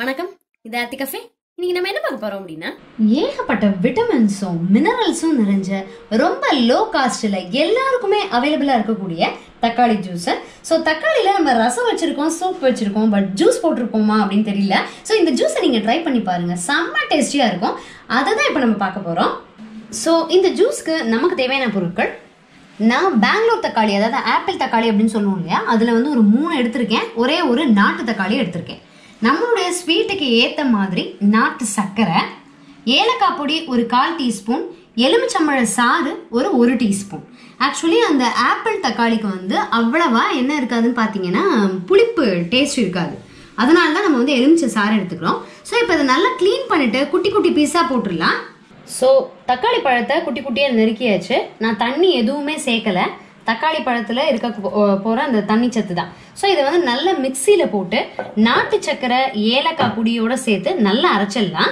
வணக்கம், இது ஆர்த்தி கஃபே. இன்னைக்கு நம்ம என்ன பார்க்க போறோம் அப்படின்னா, ஏகப்பட்ட விட்டமின்ஸும் மினரல்ஸும் நிறைஞ்ச ரொம்ப லோ காஸ்ட்ல எல்லாருக்குமே அவைலபிளா இருக்கக்கூடிய தக்காளி ஜூஸ். ஸோ தக்காளியில நம்ம ரசம் வச்சிருக்கோம், சூப் வச்சிருக்கோம், பட் ஜூஸ் போட்டிருக்கோமா அப்படின்னு தெரியல. ஸோ இந்த ஜூஸை நீங்க ட்ரை பண்ணி பாருங்க, செம்ம டேஸ்டியா இருக்கும். அதை தான் இப்போ நம்ம பார்க்க போறோம். ஸோ இந்த ஜூஸ்க்கு நமக்கு தேவையான பொருட்கள், நான் பெங்களூர் தக்காளி, அதாவது ஆப்பிள் தக்காளி அப்படின்னு சொல்லுவோம் இல்லையா, அதுல வந்து ஒரு 3 எடுத்திருக்கேன். ஒரே ஒரு நாட்டு தக்காளி எடுத்திருக்கேன். நம்மளுடைய ஸ்வீட்டுக்கு ஏற்ற மாதிரி நாட்டு சர்க்கரை, ஏலக்காய் பொடி ஒரு 1/4 டீஸ்பூன், எலுமிச்சம்பழ சாறு ஒரு 1 டீஸ்பூன். ஆக்சுவலி அந்த ஆப்பிள் தக்காளிக்கு வந்து அவ்வளவா என்ன இருக்காதுன்னு பார்த்தீங்கன்னா புளிப்பு டேஸ்ட் இருக்காது. அதனால தான் நம்ம வந்து எலுமிச்சை சாறு எடுத்துக்கிறோம். ஸோ இப்போ இதை நல்லா க்ளீன் பண்ணிட்டு குட்டி குட்டி பீஸாக போட்டுடலாம். ஸோ தக்காளி பழத்தை குட்டி குட்டியாக நெருக்கியாச்சு. நான் தண்ணி எதுவுமே சேர்க்கலை, தக்காளி பழத்தில் இருக்க போகிற அந்த தண்ணி சத்து தான். ஸோ இதை வந்து நல்லா மிக்சியில் போட்டு நாட்டு சக்கரை ஏலக்காய் பொடியோட சேர்த்து நல்லா அரைச்சிடலாம்.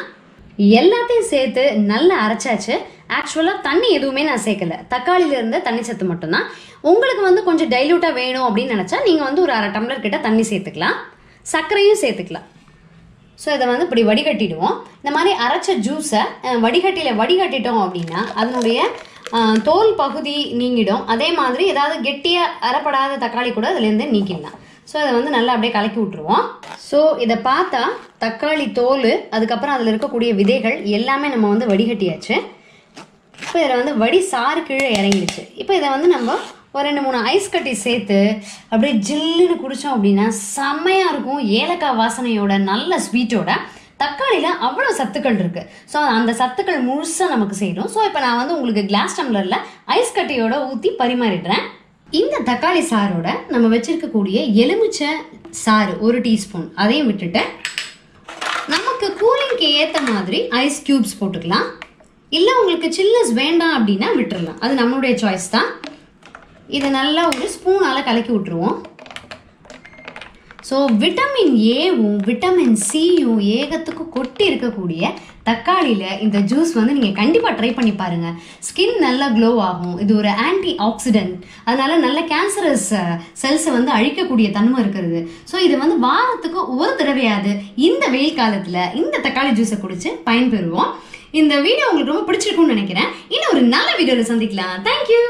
எல்லாத்தையும் சேர்த்து நல்லா அரைச்சாச்சு. ஆக்சுவலாக தண்ணி எதுவுமே நான் சேர்க்கல, தக்காளியில இருந்த தண்ணி சத்து மட்டும்தான். உங்களுக்கு வந்து கொஞ்சம் டைல்யூட்டாக வேணும் அப்படின்னு நினச்சா நீங்கள் வந்து ஒரு 1/2 டம்ளர் கிட்ட தண்ணி சேர்த்துக்கலாம், சர்க்கரையும் சேர்த்துக்கலாம். ஸோ இதை வந்து இப்படி வடிகட்டிடுவோம். இந்த மாதிரி அரைச்ச ஜூஸை வடிகட்டிட்டோம் அப்படின்னா அதனுடைய தோல் பகுதி நீங்கிடும். அதே மாதிரி ஏதாவது கெட்டியாக அரைப்படாத தக்காளி கூட அதுலேருந்து நீக்கிடலாம். ஸோ அதை வந்து நல்லா அப்படியே கலக்கி விட்டுருவோம். ஸோ இதை பார்த்தா தக்காளி தோல், அதுக்கப்புறம் அதில் இருக்கக்கூடிய விதைகள் எல்லாமே நம்ம வந்து வடிகட்டியாச்சு. இப்போ இதில் வந்து வடி சாறு கீழே இறங்கிடுச்சு. இப்போ இதை வந்து நம்ம ஒரு 2-3 ஐஸ் கட்டி சேர்த்து அப்படியே ஜில்லுன்னு குடித்தோம் அப்படின்னா செம்மையாக இருக்கும். ஏலக்காய் வாசனையோட நல்ல ஸ்வீட்டோட. தக்காளியில் அவ்வளோ சத்துக்கள் இருக்குது. ஸோ அந்த சத்துக்கள் முழுசாக நமக்கு செய்யணும். ஸோ இப்போ நான் வந்து உங்களுக்கு கிளாஸ் டம்ளரில் ஐஸ் கட்டியோட ஊற்றி பரிமாறிடுறேன். இந்த தக்காளி சாரோட நம்ம வச்சிருக்கக்கூடிய எலுமிச்சை சாறு 1 டீஸ்பூன் அதையும் விட்டுட்டு நமக்கு கூலிங்க்கு ஏற்ற மாதிரி ஐஸ் கியூப்ஸ் போட்டுக்கலாம். இல்லை உங்களுக்கு சில்னஸ் வேண்டாம் அப்படின்னா விட்டுடலாம், அது நம்மளுடைய சாய்ஸ் தான். இதை நல்லா ஒரு ஸ்பூனால் கலக்கி விட்டுருவோம். ஸோ விட்டமின் ஏவும் விட்டமின் சியும் ஏகத்துக்கு கொட்டி இருக்கக்கூடிய தக்காளியில் இந்த ஜூஸ் வந்து நீங்கள் கண்டிப்பாக ட்ரை பண்ணி பாருங்கள். ஸ்கின் நல்லா க்ளோ ஆகும். இது ஒரு ஆன்டி ஆக்சிடென்ட், அதனால நல்ல கேன்சரஸ் செல்ஸை வந்து அழிக்கக்கூடிய தன்மை இருக்கிறது. ஸோ இது வந்து வாரத்துக்கு ஒரு தடவையாவது இந்த வெயில் காலத்தில் இந்த தக்காளி ஜூஸை குடிச்சு பயன்பெறுவோம். இந்த வீடியோ உங்களுக்கு ரொம்ப பிடிச்சிருக்கும்னு நினைக்கிறேன். இன்னும் ஒரு நல்ல வீடியோவில் சந்திக்கலாம். தேங்க்யூ.